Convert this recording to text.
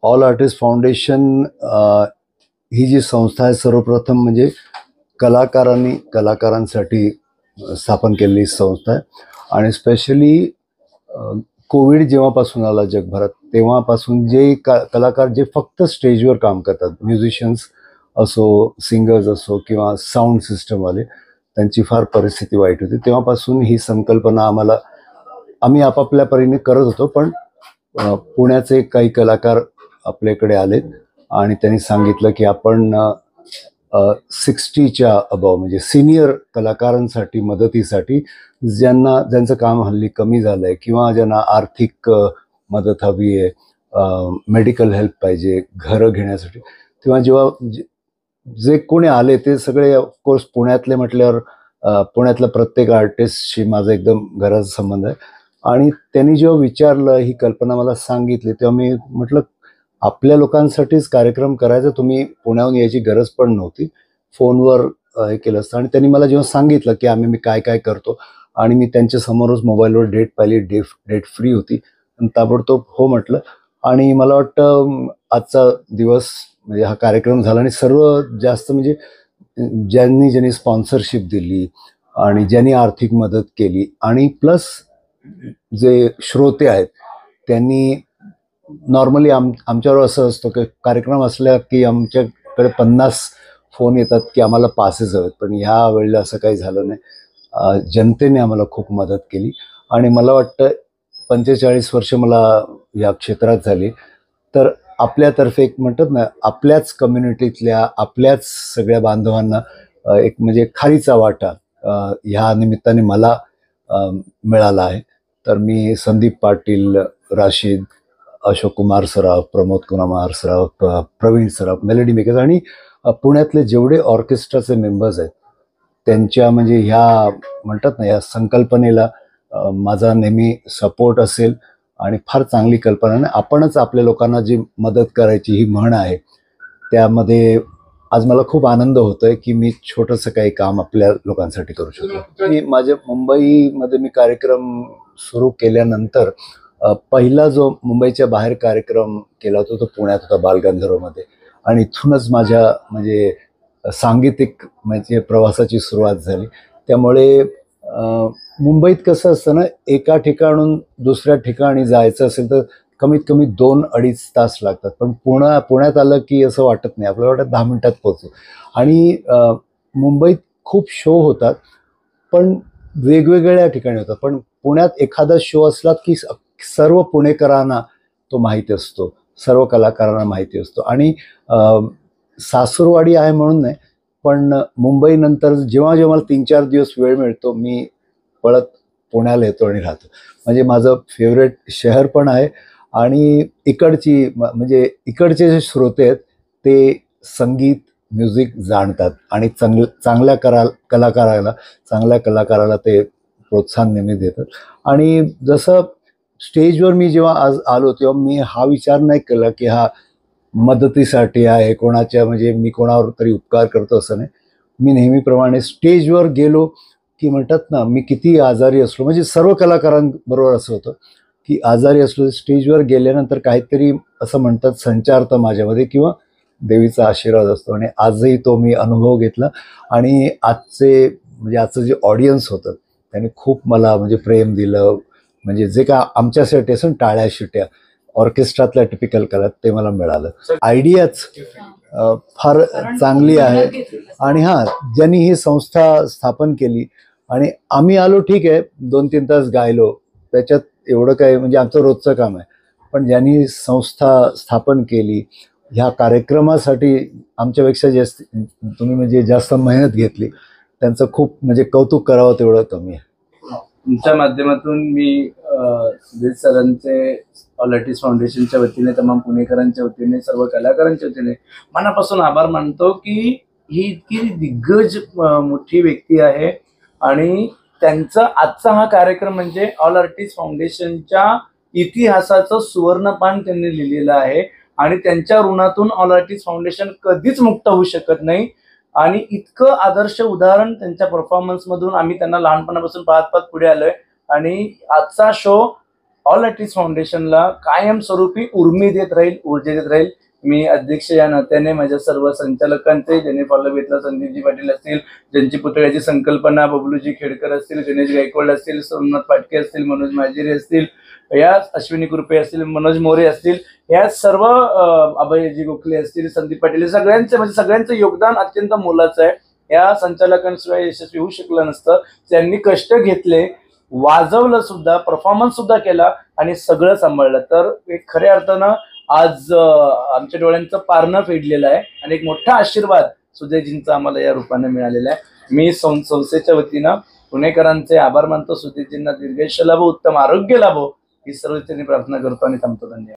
All artist foundation ही जी संस्था आहे सर्वप्रथम म्हणजे कलाकारांसाठी स्थापन केलेली संस्था आहे आणि स्पेशली कोविड जेव्हापासून आला जगभरात तेव्हापासून जे कलाकार जे फक्त स्टेजवर काम करतात, म्युझिशियन्स असो, सिंगर्स असो किंवा साऊंड सिस्टमवाले, त्यांची फार परिस्थिती वाईट होती. तेव्हापासून ही संकल्पना आम्ही आपापल्या परीने करत होतो. पण पुण्याचे काही कलाकार आपल्याकडे आलेत आणि त्यांनी सांगितलं की आपण 60च्या अबाव म्हणजे सिनियर कलाकारांसाठी मदतीसाठी ज्यांचं काम हल्ली कमी झालं आहे किंवा ज्यांना आर्थिक मदत हवी आहे, मेडिकल हेल्प पाहिजे घरं घेण्यासाठी, तेव्हा जेव्हा जे कोणी आले ते सगळे ऑफकोर्स पुण्यातले म्हटल्यावर पुण्यातल्या प्रत्येक आर्टिस्टशी माझा एकदम घराचा संबंध आहे. आणि त्यांनी जेव्हा विचारलं, ही कल्पना मला सांगितली, तेव्हा मी म्हटलं आपल्या लोकांसाठीच कार्यक्रम करायचा, तुम्ही पुण्याहून यायची गरज पण नव्हती, फोनवर हे केलं असतं. आणि त्यांनी मला जेव्हा सांगितलं की मी काय काय करतो आणि मी त्यांच्यासमोरच मोबाईलवर डेट पाहिली, डेट फ्री होती आणि ताबडतोब हो म्हटलं. आणि मला वाटतं आजचा दिवस म्हणजे हा कार्यक्रम झाला आणि सर्व जास्त म्हणजे ज्यांनी स्पॉन्सरशिप दिली आणि ज्यांनी आर्थिक मदत केली आणि प्लस जे श्रोते आहेत त्यांनी नॉर्मली आमच्यावर असं असतं की कार्यक्रम असला की आमच्याकडे 50 फोन येतात की आम्हाला पासेस हवेत, पण ह्या वेळेला असं काही झालं नाही. जनतेने आम्हाला खूप मदत केली आणि मला वाटतं 45 वर्ष मला या क्षेत्रात झाली, तर आपल्यातर्फे एक म्हणतात ना, आपल्याच कम्युनिटीतल्या आपल्याच सगळ्या बांधवांना एक म्हणजे खारीचा वाटा ह्या निमित्ताने मला मिळाला आहे. तर मी संदीप पाटील, राशीद, अशोक कुमार सराफ, प्रमोद कुमार सराफ, प्रवीण सराफ, मेलोडी मेकर्स आणि पुण्यातले जेवढे ऑर्केस्ट्राचे मेंबर्स आहेत त्यांच्या म्हणजे ह्या म्हणतात ना, या संकल्पनेला माझा नेहमी सपोर्ट असेल. आणि फार चांगली कल्पना आहे. आपणच आपल्या लोकांना जी मदत करायची ही म्हण आहे, त्यामध्ये आज मला खूप आनंद होतोय की मी छोटंसं काही काम आपल्या लोकांसाठी करू शकतो. मी माझ्या मुंबईमध्ये मी कार्यक्रम सुरू केल्यानंतर पहिला जो मुंबईच्या बाहेर कार्यक्रम केला होता तो पुण्यात होता, बालगंधर्वमध्ये. आणि इथूनच माझ्या म्हणजे सांगीतिक म्हणजे प्रवासाची सुरुवात झाली. त्यामुळे मुंबईत कसं असतं ना, एका ठिकाणून दुसऱ्या ठिकाणी जायचं असेल तर कमीत कमी 2-2.5 तास लागतात. पण पुण्यात आलं की असं वाटत नाही, आपल्याला वाटतं 10 मिनिटात पोहोचू. आणि मुंबईत खूप शो होतात पण वेगवेगळ्या ठिकाणी होतात. पण पुण्यात एखादा शो असला की सर्व पुणेकरांना तो माहिती असतो, सर्व कलाकारांना माहिती असतो. आणि सासूरवाडी आहे म्हणून नाही, पण मुंबईनंतर जेव्हा जेव्हा मला 3-4 दिवस वेळ मिळतो मी पळत पुण्याला येतो आणि राहतो. म्हणजे माझं फेवरेट शहर पण आहे. आणि म्हणजे इकडचे जे श्रोते आहेत ते संगीत म्युझिक जाणतात आणि चांगल्या कलाकाराला ते प्रोत्साहन नेहमी देतात. आणि जसं स्टेजवर मी जेव्हा आज आलो तेव्हा मी हा विचार नाही केला की हा मदतीसाठी आहे कोणाच्या, म्हणजे मी कोणावर तरी उपकार करतो असं नाही. मी नेहमीप्रमाणे स्टेजवर गेलो की म्हणतात ना, मी किती आजारी असलो, म्हणजे सर्व कलाकारांबरोबर असं होतं की आजारी असलो स्टेजवर गेल्यानंतर काहीतरी असं म्हणतात संचारतं माझ्यामध्ये किंवा देवीचा आशीर्वाद असतो. आणि आजही तो मी अनुभव घेतला. आणि आजचं जे ऑडियन्स होतं त्याने खूप मला म्हणजे प्रेम दिलं. म्हणजे जे का आमच्यासाठी असं टाळ्या शिट्या ऑर्केस्ट्रातल्या टिपिकल कला ते मला मिळालं. आयडियाच फार चांगली आहे. आणि ज्यांनी ही संस्था स्थापन केली आणि आम्ही आलो ठीक आहे 2-3 तास गायलो, त्याच्यात एवढं काय म्हणजे आमचं रोजचं काम आहे. पण ज्यांनी संस्था स्थापन केली ह्या कार्यक्रमासाठी आमच्यापेक्षा तुम्ही म्हणजे जास्त मेहनत घेतली, त्यांचं खूप म्हणजे कौतुक करावं तेवढं कमी आहे. तुमच्या माध्यमातून मी सुधीर सरांचे ऑल आर्टिस्ट फाउंडेशनच्या वतीने, तमाम पुणेकरांच्या वतीने, सर्व कलाकारांच्या वतीने मनापासून आभार मानतो की ही इतकी दिग्गज मोठी व्यक्ती आहे आणि त्यांचा आजचा हा कार्यक्रम म्हणजे ऑल आर्टिस्ट फाउंडेशनच्या इतिहासाचं सुवर्णपान त्यांनी लिहिलेलं आहे. आणि त्यांच्या ऋणातून ऑल आर्टिस्ट फाउंडेशन कधीच मुक्त होऊ शकत नाही. आणि इतकं आदर्श उदाहरण त्यांच्या परफॉर्मन्स मधून आम्ही त्यांना लहानपणापासून पाहत पुढे आलोय. आणि आजचा शो ऑल आर्टिस्ट फाउंडेशनला कायमस्वरूपी उर्मी देत राहील, ऊर्जा देत राहील. मी अध्यक्ष या नात्याने माझ्या सर्व संचालकांचे, ज्यांनी फॉलो घेतला, संदीपजी पाटील असतील, ज्यांची पुतळ्याची संकल्पना बबलूजी खेडकर असतील, गणेश गायकवाड असतील, सोमनाथ पाटके असतील, मनोज माजिरे असतील, या अश्विनी कृपे असतील, मनोज मोरे असतील, या सर्व अभयजी गोखले असतील, संदीप पाटील, सगळ्यांचे म्हणजे सगळ्यांचं योगदान अत्यंत मोलाचं आहे. या संचालकांशिवाय यशस्वी होऊ शकलं नसतं. त्यांनी कष्ट घेतले, वाजवलं सुद्धा, परफॉर्मन्स सुद्धा केला आणि सगळं सांभाळलं. तर एक खऱ्या अर्थानं आज आमच्या डोळ्यांचं पारणं फेडलेलं आहे आणि एक मोठा आशीर्वाद सुजयजींचा आम्हाला या रूपाने मिळालेला आहे. मी संस्थेच्या वतीनं पुणेकरांचे आभार मानतो. सुजयजींना दीर्घायुष्य लाभो, उत्तम आरोग्य लाभो ही सर्व त्यांनी प्रार्थना करतो आणि थांबतो. धन्यवाद.